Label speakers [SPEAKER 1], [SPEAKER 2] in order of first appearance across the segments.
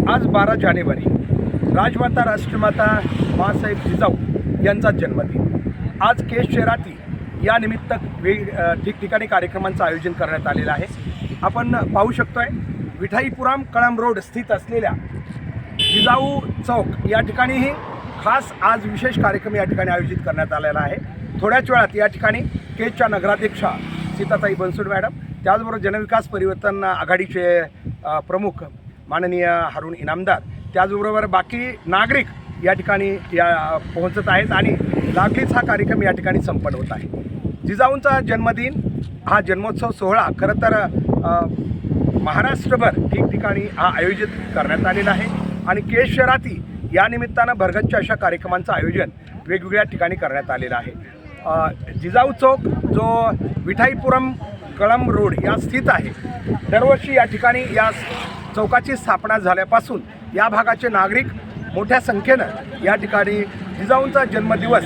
[SPEAKER 1] आज 12 जानेवारी राजमाता राष्ट्रमाता माँसाहेब जिजाऊ यांचा जन्मदिन। आज केश शहराती या निमित्त ठिकठिकाणी कार्यक्रमांचं आयोजन करण्यात आलेलं आहे। आपण पाहू शकतोय विठाईपुरम कळंब रोड स्थित असलेल्या जिजाऊ चौक या ठिकाणीही खास आज विशेष कार्यक्रम या ठिकाणी आयोजित करण्यात आलेला आहे। थोड्याच वेळात या ठिकाणी केजच्या नगराध्यक्षा सीताताई बनसोड मॅडम, त्याचबरोबर जनविकास परिवर्तन आघाडीचे प्रमुख माननीय हारून इनामदार, त्याचबरोबर बाकी नागरिक या ठिकाणी पोहोचत आहेत आणि लागलीच हा कार्यक्रम या ठिकाणी संपन्न होत आहे। जिजाऊंचा जन्मदिन हा जन्मोत्सव सोहळा खरं तर महाराष्ट्रभर ठिकठिकाणी हा आयोजित करण्यात आलेला आहे आणि केश शहराती या निमित्तानं भरगच्च अशा कार्यक्रमांचं आयोजन वेगवेगळ्या ठिकाणी करण्यात आलेलं आहे। जिजाऊ चौक जो विठाईपुरम कळंब रोड या स्थित आहे, दरवर्षी या ठिकाणी या चौकाची स्थापना झाल्यापासून या भागाचे नागरिक मोठ्या संख्येनं या ठिकाणी जिजाऊंचा जन्मदिवस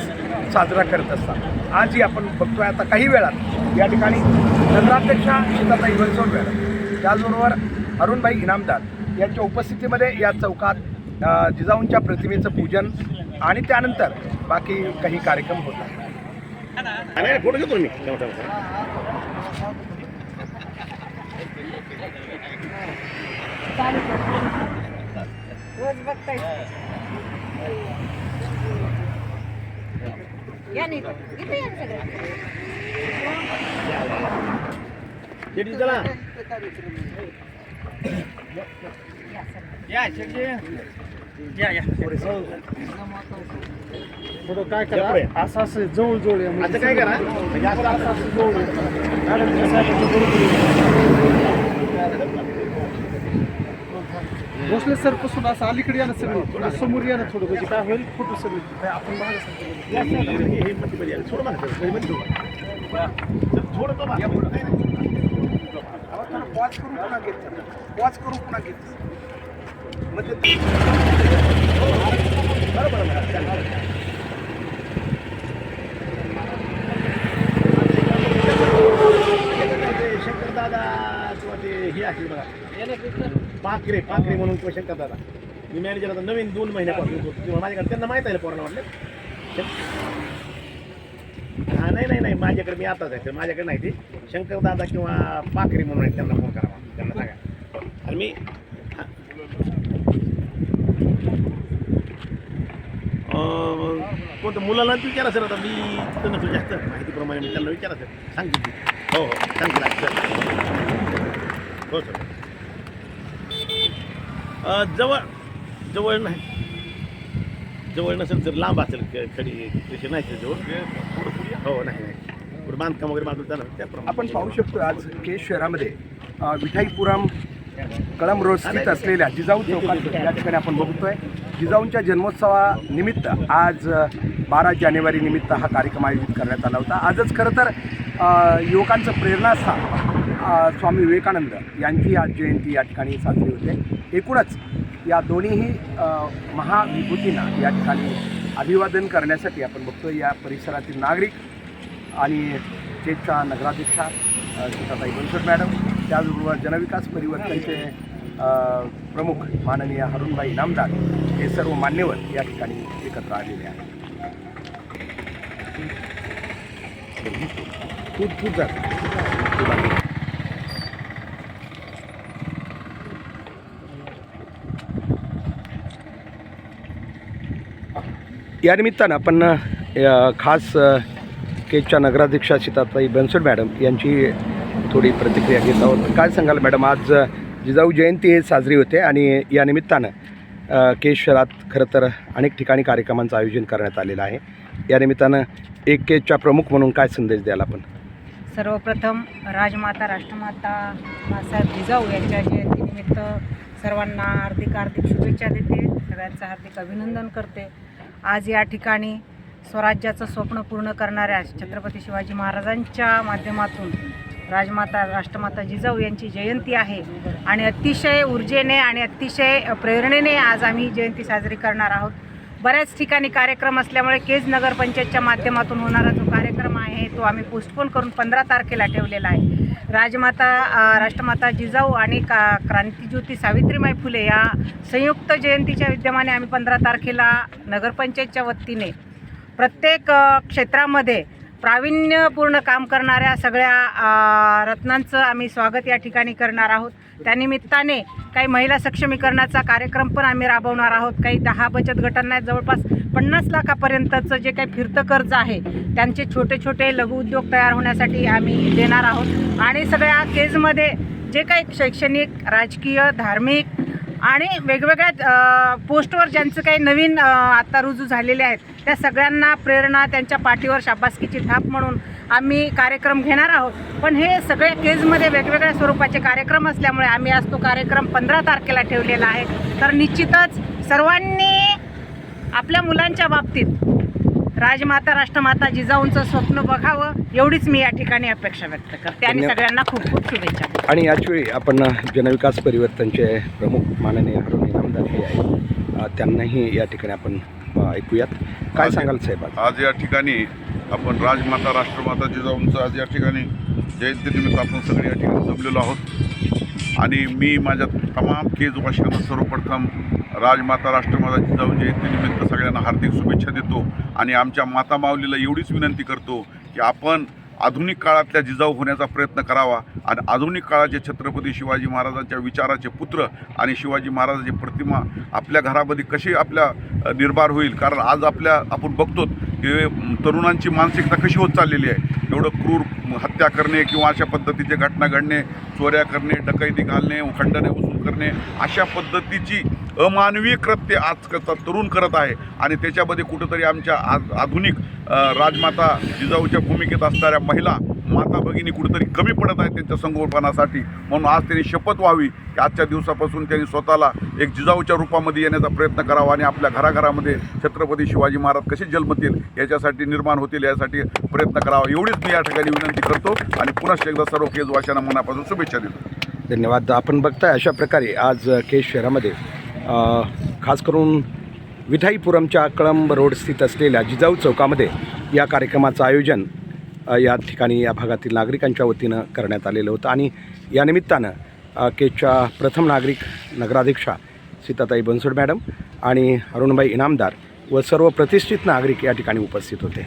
[SPEAKER 1] साजरा करत असतात। आजही आपण बघतोय आता काही वेळात या ठिकाणी नगराध्यक्षा सीताताई बनसोड मॅडम, त्याचबरोबर अरुणभाई इनामदार यांच्या उपस्थितीमध्ये या चौकात जिजाऊंच्या प्रतिमेचं पूजन आणि त्यानंतर बाकी काही कार्यक्रम होत आहेत। फोटो घेतो मी।
[SPEAKER 2] रोज बघताय या नाही इथे या सगळं
[SPEAKER 3] शेडी चला या शेडी या
[SPEAKER 4] फोटो काय करा असं असं जवळ जवळ
[SPEAKER 3] आता काय करा म्हणजे असं
[SPEAKER 4] जवळ भोसले सर पासून असं अलीकडे या ना सगळं समोर या ना थोडं, म्हणजे काय होईल फोटो सगळे आपण
[SPEAKER 1] पॉज करून पुन्हा घेतलं, पॉज करून पुन्हा घेतलं म्हणजे
[SPEAKER 3] शंकर दादा किंवा ते हे असेल बघा पाखरे म्हणून किंवा शंकर दादा, मी मॅनेजर आता नवीन 2 महिन्यापासून होतो किंवा माझ्याकडे त्यांना माहीत आहे पोरांना वाटलं हा नाही माझ्याकडे मी आताच आहे, माझ्याकडे नाही ते शंकर दादा किंवा पाखरे म्हणून आहे, त्यांना फोन करावा, त्यांना सांगा। आणि मी कोणतं मुलाला विचारा सर, आता मी त्यांना जास्त माहितीप्रमाणे मी त्यांना विचारा सर, सांगितली हो सांगितलं हो सर। जवळ नसेल तर लांब असेल खडी तशी नाही सर जवळ हो नाही पुढे बांधकाम वगैरे बांधून त्याप्रमाणे
[SPEAKER 1] आपण पाहू शकतो आज केश शहरामध्ये विठाईपुरम कळंब रोड स्थित असलेल्या जिजाऊ चौकात या ठिकाणी आपण बघतोय जिजाऊंच्या जन्मोत्सवानिमित्त आज 12 जानेवारी निमित्त हा कार्यक्रम आयोजित करण्यात आला होता। आजच खरं तर युवकांचं प्रेरणास्थान स्वामी विवेकानंद यांची आज जयंती या ठिकाणी साजरी होते। एकूणच या दोन्हीही महाविभूतींना या ठिकाणी अभिवादन करण्यासाठी आपण बघतोय या परिसरातील नागरिक आणि केजच्या नगराध्यक्षा सीताताई बनसोड मॅडम, त्याचबरोबर जनविकास परिवर्तनचे प्रमुख माननीय हारूनभाई इनामदार हे सर्व मान्यवर या ठिकाणी एकत्र आलेले आहेत। खूप या निमित्तानं आपण खास केजच्या नगराध्यक्षा सीताताई बनसोड मॅडम यांची थोडी प्रतिक्रिया घेत आहोत। काय सांगाल मॅडम, आज जिजाऊ जयंती साजरी होते आणि या निमित्तानं केज शहरात खरं तर अनेक ठिकाणी कार्यक्रमांचं आयोजन करण्यात आलेलं आहे। या निमित्तानं एक केजच्या प्रमुख म्हणून काय संदेश द्याल आपण?
[SPEAKER 2] सर्वप्रथम राजमाता राष्ट्रमाता माँसाहेब जिजाऊ यांच्या जयंतीनिमित्त सर्वांना हार्दिक शुभेच्छा देते, सगळ्यांचं हार्दिक अभिनंदन करते। आज या ठिकाणी स्वराज्याचं स्वप्न पूर्ण करणाऱ्या छत्रपती शिवाजी महाराजांच्या माध्यमातून राजमाता राष्ट्रमाता जिजाऊ यांची जयंती आहे आणि अतिशय ऊर्जेने आणि अतिशय प्रेरणेने आज आम्ही जयंती साजरी करणार आहोत। बऱ्याच ठिकाणी कार्यक्रम असल्यामुळे केज नगरपंचायतच्या माध्यमातून होणारा जो कार्यक्रम आहे तो आम्ही पोस्टपोन करून 15 तारखेला ठेवलेला आहे। राष्ट्रमाता जिजाऊ आणि क्रांतिज्योती सावित्रीबाई फुले या संयुक्त जयंतीच्या विद्यमाने आम्ही 15 तारखेला नगरपंचायतच्या वतीने प्रत्येक क्षेत्रामध्ये प्रावीण्यपूर्ण काम करणाऱ्या सगळ्या रत्नांचं आम्ही स्वागत या ठिकाणी करणार आहोत. त्यानिमित्ताने काही महिला सक्षमीकरणाचा कार्यक्रम पण आम्ही राबवणार आहोत. काही 10 बचत गटांना जवळपास 50 लाखापर्यंतचं जे काही फिरतं कर्ज आहे त्यांचे छोटे छोटे लघु उद्योग तयार होण्यासाठी आम्ही देणार आहोत. आणि सगळ्या केजमध्ये जे काही शैक्षणिक, राजकीय, धार्मिक आणि वेगवेगळ्या पोस्टवर ज्यांचं काही नवीन आता रुजू झालेले आहेत त्या सगळ्यांना प्रेरणा, त्यांच्या पाठीवर शाबासकीची थाप म्हणून आम्ही कार्यक्रम घेणार आहोत. पण हे सगळे केजमध्ये वेगवेगळ्या स्वरूपाचे कार्यक्रम असल्यामुळे आम्ही आज तो कार्यक्रम 15 तारखेला ठेवलेला आहे. तर निश्चितच सर्वांनी आपल्या मुलांच्या बाबतीत राजमाता राष्ट्रमाता जिजाऊंचं स्वप्न बघावं एवढीच मी या ठिकाणी अपेक्षा व्यक्त करते आणि सगळ्यांना खूप खूप शुभेच्छा देते.
[SPEAKER 1] आणि याचवेळी आपण जनविकास परिवर्तनचे प्रमुख माननीय हरून इनामदार हे आहेत, त्यांनाही या ठिकाणी आपण ऐकूयात. काय सांगाल साहेब?
[SPEAKER 5] आज या ठिकाणी आपण राजमाता राष्ट्रमाता जिजाऊंचं आज या ठिकाणी जयंतीनिमित्त आपण सगळे या ठिकाणी जमलेलो आहोत. आणि मी माझ्या तमाम केजवासियांना सर्वप्रथम राजमाता राष्ट्रमाता जिजाऊ जयंतीनिमित्त सगळ्यांना हार्दिक शुभेच्छा देतो. आणि आमच्या माता माऊलीला एवढीच विनंती करतो की आपण आधुनिक काळातल्या जिजाऊ होण्याचा प्रयत्न करावा आणि आधुनिक काळाचे छत्रपती शिवाजी महाराजांच्या विचाराचे पुत्र आणि शिवाजी महाराजांची प्रतिमा आपल्या घरामध्ये कशी आपल्या निर्माण होईल. कारण आज आपण बघतो की तरुणांची मानसिकता कशी होत चाललेली आहे. एवढं क्रूर हत्या करणे किंवा अशा पद्धतीचे घटना घडणे, चोऱ्या करणे, डकैती घालणे, खंडने वसूल करणे, अशा पद्धतीची अमानवीय कृत्य आजचा तरुण करत आहे. आणि त्याच्यामध्ये कुठंतरी आमच्या आधुनिक राजमाता जिजाऊच्या भूमिकेत असणाऱ्या महिला माता भगिनी कुठेतरी कमी पडत आहेत त्यांच्या संगोपनासाठी. म्हणून आज त्यांनी शपथ व्हावी की आजच्या दिवसापासून त्यांनी स्वतःला एक जिजाऊच्या रूपामध्ये येण्याचा प्रयत्न करावा आणि आपल्या घराघरामध्ये छत्रपती शिवाजी महाराज कसे जन्मतील याच्यासाठी निर्माण होतील यासाठी प्रयत्न करावा एवढीच मी या ठिकाणी विनंती करतो. आणि पुन्हा एकदा सर्व केजवाशांना मनापासून शुभेच्छा देतो.
[SPEAKER 1] धन्यवाद. आपण बघताय अशा प्रकारे आज केज शहरामध्ये खास करून विठाईपुरमच्या कळंब रोड स्थित असलेल्या जिजाऊ चौकामध्ये या कार्यक्रमाचं आयोजन या ठिकाणी या भागातील नागरिकांच्या वतीनं करण्यात आलेलं होतं. आणि या निमित्तानं केजच्या प्रथम नागरिक नगराध्यक्षा सीताताई बनसोड मॅडम आणि अरुणबाई इनामदार व सर्व प्रतिष्ठित नागरिक या ठिकाणी उपस्थित होते.